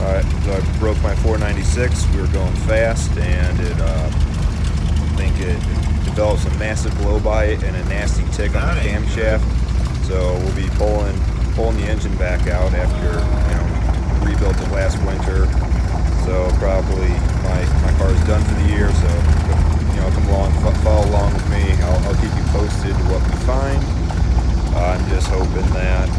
Alright, so I broke my 496. We were going fast, and I think it developed some massive blow by it and a nasty tick on the camshaft. So we'll be pulling the engine back out after rebuilt it last winter. So probably my car is done for the year. So come along, follow along with me. I'll keep you posted what we find. I'm just hoping that